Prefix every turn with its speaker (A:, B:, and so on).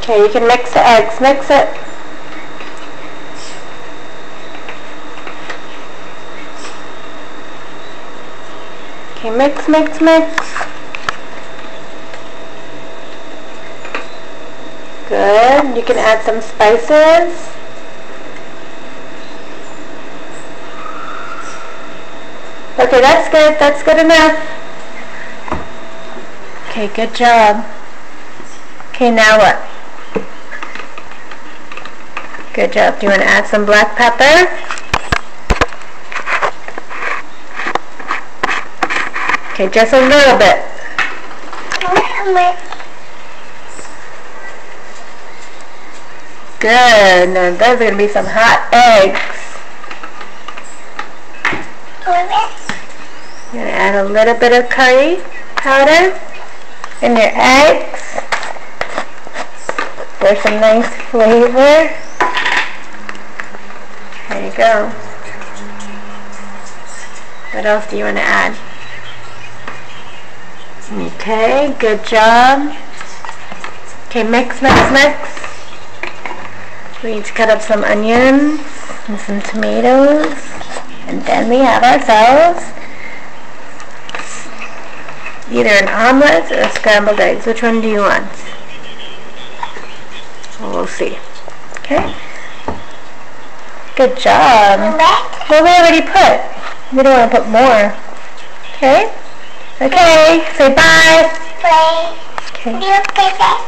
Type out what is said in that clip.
A: Okay, you can mix the eggs. Mix it. Okay, mix, mix, mix. Good. You can add some spices. Okay, that's good. That's good enough. Okay, good job. Okay, now what? Good job. Do you want to add some black pepper? Okay, just a little bit. Good. Now those are going to be some hot eggs. You're going to add a little bit of curry powder in your eggs for some nice flavor. There you go. What else do you want to add? Okay, good job. Okay, mix, mix, mix. We need to cut up some onions and some tomatoes. And then we have ourselves either an omelet or scrambled eggs. Which one do you want? Well, we'll see. Okay? Good job. Well, we already put. We don't want to put more. Okay? Okay. Say bye.
B: Bye.
A: Okay.